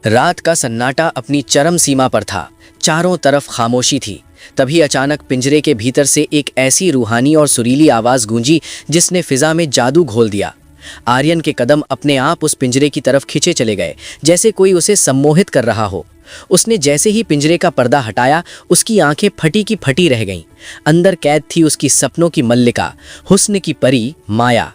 रात का सन्नाटा अपनी चरम सीमा पर था। चारों तरफ खामोशी थी। तभी अचानक पिंजरे के भीतर से एक ऐसी रूहानी और सुरीली आवाज गूंजी जिसने फिजा में जादू घोल दिया। आर्यन के कदम अपने आप उस पिंजरे की तरफ खिंचे चले गए, जैसे कोई उसे सम्मोहित कर रहा हो। उसने जैसे ही पिंजरे का पर्दा हटाया, उसकी आंखें फटी की फटी रह गईं। अंदर कैद थी उसकी सपनों की मल्लिका, हुस्न की परी माया।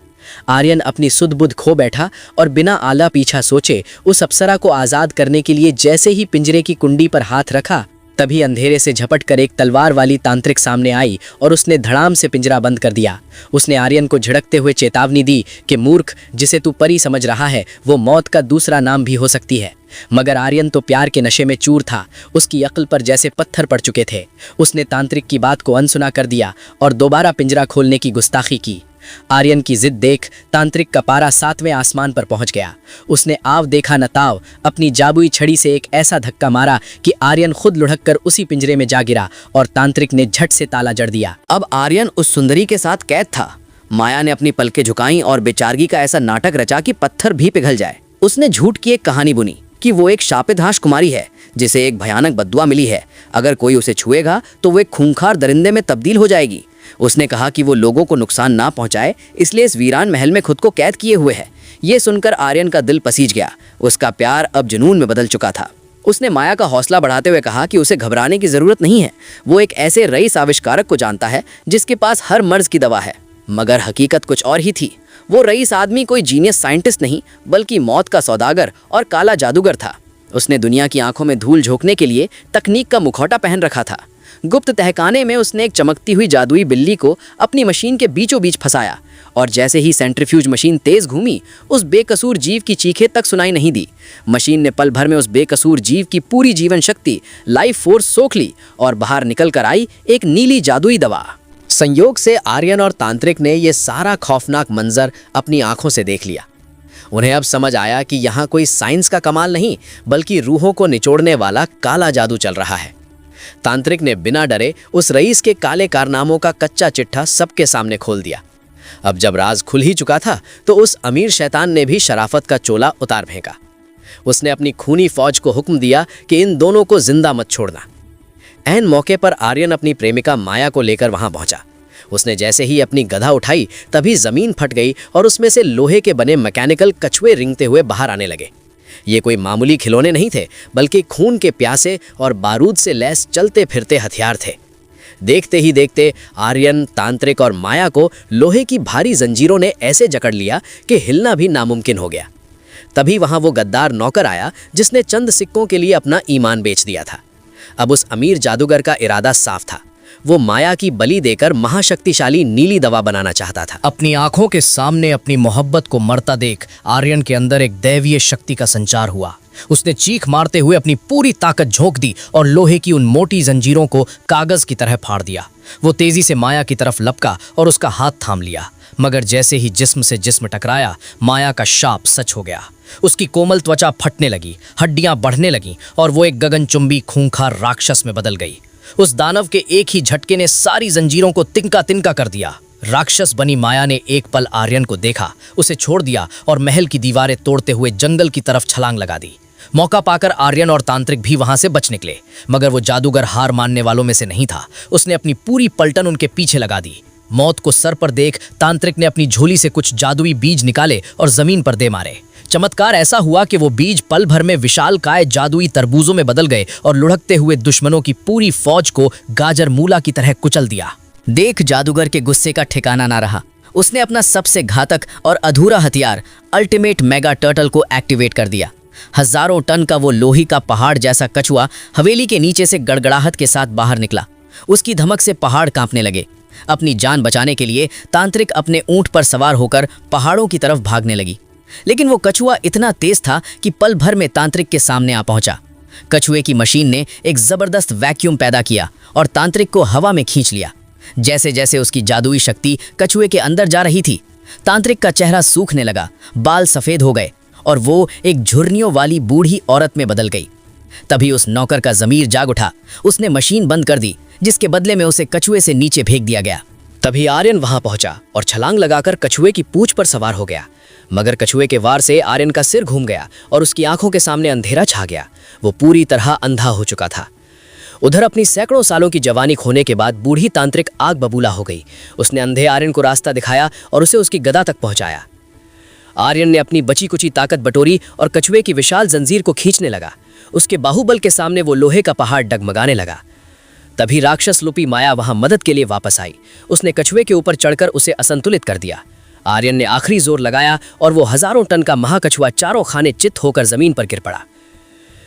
आर्यन अपनी सुध-बुध खो बैठा और बिना आला पीछा सोचे उस अप्सरा को आज़ाद करने के लिए जैसे ही पिंजरे की कुंडी पर हाथ रखा, तभी अंधेरे से झपट कर एक तलवार वाली तांत्रिक सामने आई और उसने धड़ाम से पिंजरा बंद कर दिया। उसने आर्यन को झिड़कते हुए चेतावनी दी कि मूर्ख, जिसे तू परी समझ रहा है वो मौत का दूसरा नाम भी हो सकती है। मगर आर्यन तो प्यार के नशे में चूर था। उसकी अक्ल पर जैसे पत्थर पड़ चुके थे। उसने तांत्रिक की बात को अनसुना कर दिया और दोबारा पिंजरा खोलने की गुस्ताखी की। आर्यन की जिद देख तांत्रिक का पारा 7वें आसमान पर पहुंच गया। उसने आव देखा न ताव अपनी जादुई छड़ी से एक ऐसा धक्का मारा कि आर्यन खुद लुढ़क कर उसी पिंजरे में जा गिरा और तांत्रिक ने झट से ताला जड़ दिया। अब आर्यन उस सुंदरी के साथ कैद था। माया ने अपनी पलकें झुकाईं और बेचारगी का ऐसा नाटक रचा कि पत्थर भी पिघल जाए। उसने झूठ की एक कहानी बुनी कि वो एक शापितहाश कुमारी है जिसे एक भयानक बद्दुआ मिली है। अगर कोई उसे छुएगा तो वो एक खूंखार दरिंदे में तब्दील हो जाएगी। उसने कहा कि वो लोगों को नुकसान ना पहुंचाए, इसलिए इस वीरान महल में खुद को कैद किए हुए है। ये सुनकर आर्यन का दिल पसीज गया। उसका प्यार अब जुनून में बदल चुका था। उसने माया का हौसला बढ़ाते हुए कहा कि उसे घबराने की जरूरत नहीं है। वो एक ऐसे रईस आविष्कारक को जानता है जिसके पास हर मर्ज की दवा है। मगर हकीकत कुछ और ही थी। वो रईस आदमी कोई जीनियस साइंटिस्ट नहीं, बल्कि मौत का सौदागर और काला जादूगर था। उसने दुनिया की आंखों में धूल झोंकने के लिए तकनीक का मुखौटा पहन रखा था। गुप्त तहखाने में उसने एक चमकती हुई जादुई बिल्ली को अपनी मशीन के बीचों बीच फंसाया और जैसे ही सेंट्रीफ्यूज मशीन तेज घूमी, उस बेकसूर जीव की चीखें तक सुनाई नहीं दी। मशीन ने पल भर में उस बेकसूर जीव की पूरी जीवन शक्ति, लाइफ फोर्स सोख ली और बाहर निकल कर आई एक नीली जादुई दवा। संयोग से आर्यन और तांत्रिक ने यह सारा खौफनाक मंजर अपनी आंखों से देख लिया। उन्हें अब समझ आया कि यहाँ कोई साइंस का कमाल नहीं, बल्कि रूहों को निचोड़ने वाला काला जादू चल रहा है। तांत्रिक ने बिना डरे उस रईस के काले कारनामों का कच्चा चिट्ठा सबके सामने खोल दिया। अब जब राज खुल ही चुका था तो उस अमीर शैतान ने भी शराफत का चोला उतार फेंका। उसने अपनी खूनी फौज को हुक्म दिया कि इन दोनों को जिंदा मत छोड़ना। ऐन मौके पर आर्यन अपनी प्रेमिका माया को लेकर वहां पहुंचा। उसने जैसे ही अपनी गधा उठाई, तभी जमीन फट गई और उसमें से लोहे के बने मैकेनिकल कछुए रिंगते हुए बाहर आने लगे। ये कोई मामूली खिलौने नहीं थे, बल्कि खून के प्यासे और बारूद से लैस चलते फिरते हथियार थे। देखते ही देखते आर्यन, तांत्रिक और माया को लोहे की भारी जंजीरों ने ऐसे जकड़ लिया कि हिलना भी नामुमकिन हो गया। तभी वहां वो गद्दार नौकर आया जिसने चंद सिक्कों के लिए अपना ईमान बेच दिया था। अब उस अमीर जादूगर का इरादा साफ था। वो माया की बलि देकर महाशक्तिशाली नीली दवा बनाना चाहता था। अपनी आंखों के सामने अपनी मोहब्बत को मरता देख आर्यन के अंदर एक दैवीय शक्ति का संचार हुआ। उसने चीख मारते हुए अपनी पूरी ताकत झोंक दी और लोहे की उन मोटी जंजीरों को कागज की तरह फाड़ दिया। वो तेजी से माया की तरफ लपका और उसका हाथ थाम लिया। मगर जैसे ही जिस्म से जिस्म टकराया, माया का शाप सच हो गया। उसकी कोमल त्वचा फटने लगी, हड्डियां बढ़ने लगीं और वो एक गगनचुंबी खूंखार राक्षस में बदल गई। उस दानव के एक ही झटके ने सारी जंजीरों को तिनका तिनका कर दिया। राक्षस बनी माया ने एक पल आर्यन को देखा, उसे छोड़ दिया और महल की दीवारें तोड़ते हुए जंगल की तरफ छलांग लगा दी। मौका पाकर आर्यन और तांत्रिक भी वहां से बच निकले, मगर वो जादूगर हार मानने वालों में से नहीं था। उसने अपनी पूरी पलटन उनके पीछे लगा दी। मौत को सर पर देख तांत्रिक ने अपनी झोली से कुछ जादुई बीज निकाले और जमीन पर दे मारे। चमत्कार ऐसा हुआ कि वो बीज पल भर में विशालकाय जादुई तरबूजों में बदल गए और लुढ़कते हुए दुश्मनों की पूरी फौज को गाजर मूला की तरह कुचल दिया। देख जादूगर के गुस्से का ठिकाना ना रहा। उसने अपना सबसे घातक और अधूरा हथियार अल्टीमेट मेगा टर्टल को एक्टिवेट कर दिया। हजारों टन का वो लोही का पहाड़ जैसा कछुआ हवेली के नीचे से गड़गड़ाहट के साथ बाहर निकला। उसकी धमक से पहाड़ कांपने लगे। अपनी जान बचाने के लिए तांत्रिक अपने ऊंट पर सवार होकर पहाड़ों की तरफ भागने लगी, लेकिन वो कछुआ इतना तेज था कि पल भर में तांत्रिक के सामने आ पहुंचा। कछुए की मशीन ने एक जबरदस्त वैक्यूम पैदा किया और तांत्रिक को हवा में खींच लिया। जैसे जैसे उसकी जादुई शक्ति कछुए के अंदर जा रही थी, तांत्रिक का चेहरा सूखने लगा, बाल सफेद हो गए और वो एक झुर्रियों वाली बूढ़ी औरत में बदल गई। तभी उस नौकर का ज़मीर जाग उठा। उसने मशीन बंद कर दी, जिसके बदले में उसे कछुए से नीचे फेंक दिया गया। तभी आर्यन वहां पहुंचा और छलांग लगाकर कछुए की पूंछ पर सवार हो गया। मगर कछुए के वार से आर्यन का सिर घूम गया और उसकी आंखों के सामने अंधेरा छा गया। वो पूरी तरह अंधा हो चुका था। उधर अपनी सैकड़ों सालों की जवानी खोने के बाद बूढ़ी तांत्रिक आग बबूला हो गई। उसने अंधे आर्यन को रास्ता दिखाया और उसे उसकी गदा तक पहुंचाया। आर्यन ने अपनी बची कुची ताकत बटोरी और कछुए की विशाल जंजीर को खींचने लगा। उसके बाहुबल के सामने वो लोहे का पहाड़ डगमगाने लगा। तभी राक्षस रूपी माया वहां मदद के लिए वापस आई। उसने कछुए के ऊपर चढ़कर उसे असंतुलित कर दिया। आर्यन ने आखिरी जोर लगाया और वो हजारों टन का महाकछुआ चारों खाने चित होकर जमीन पर गिर पड़ा।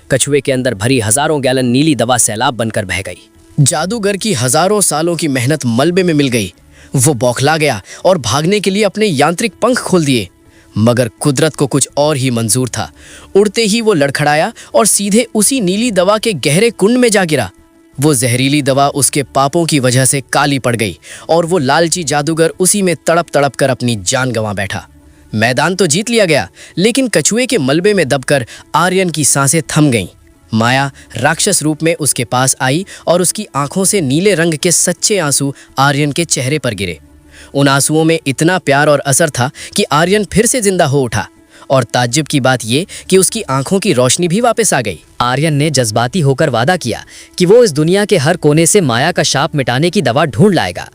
कछुए के अंदर भरी हजारों गैलन नीली दवा सैलाब बनकर बह गई। जादूगर की हजारों सालों की मेहनत मलबे में मिल गई। वो बौखला गया और भागने के लिए अपने यांत्रिक पंख खोल दिए। मगर कुदरत को कुछ और ही मंजूर था। उड़ते ही वो लड़खड़ाया और सीधे उसी नीली दवा के गहरे कुंड में जा गिरा। वो जहरीली दवा उसके पापों की वजह से काली पड़ गई और वो लालची जादूगर उसी में तड़प तड़प कर अपनी जान गंवा बैठा। मैदान तो जीत लिया गया, लेकिन कछुए के मलबे में दबकर आर्यन की सांसें थम गईं। माया राक्षस रूप में उसके पास आई और उसकी आंखों से नीले रंग के सच्चे आंसू आर्यन के चेहरे पर गिरे। उन आंसुओं में इतना प्यार और असर था कि आर्यन फिर से जिंदा हो उठा। और ताज्जुब की बात ये कि उसकी आंखों की रोशनी भी वापस आ गई। आर्यन ने जज्बाती होकर वादा किया कि वो इस दुनिया के हर कोने से माया का शाप मिटाने की दवा ढूंढ लाएगा।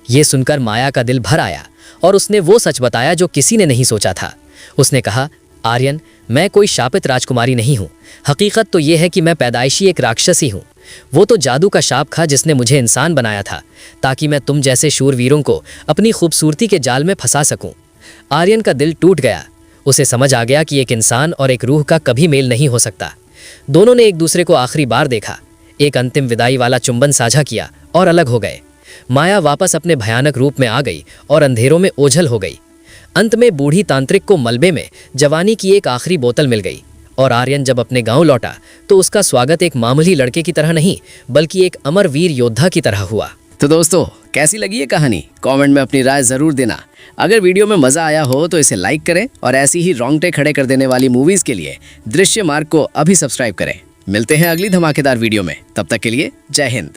ये सुनकर माया का दिल भर आया और उसने वो सच बताया जो किसी ने नहीं सोचा था। उसने कहा, आर्यन, मैं कोई शापित राजकुमारी नहीं हूँ। हकीकत तो ये है कि मैं पैदाइशी एक राक्षसी हूँ। वो तो जादू का शाप था जिसने मुझे इंसान बनाया था, ताकि मैं तुम जैसे शूरवीरों को अपनी खूबसूरती के जाल में फंसा सकूं। आर्यन का दिल टूट गया। उसे समझ आ गया कि एक इंसान और एक रूह का कभी मेल नहीं हो सकता। दोनों ने एक दूसरे को आखिरी बार देखा, एक अंतिम विदाई वाला चुंबन साझा किया और अलग हो गए। माया वापस अपने भयानक रूप में आ गई और अंधेरों में ओझल हो गई। अंत में बूढ़ी तांत्रिक को मलबे में जवानी की एक आखिरी बोतल मिल गई और आर्यन जब अपने गांव लौटा तो उसका स्वागत एक मामूली लड़के की तरह नहीं, बल्कि एक अमर वीर योद्धा की तरह हुआ। तो दोस्तों, कैसी लगी ये कहानी? कमेंट में अपनी राय जरूर देना। अगर वीडियो में मजा आया हो तो इसे लाइक करें और ऐसी ही रोंगटे खड़े कर देने वाली मूवीज के लिए दृश्य मार्ग को अभी सब्सक्राइब करें। मिलते हैं अगली धमाकेदार वीडियो में। तब तक के लिए जय हिंद।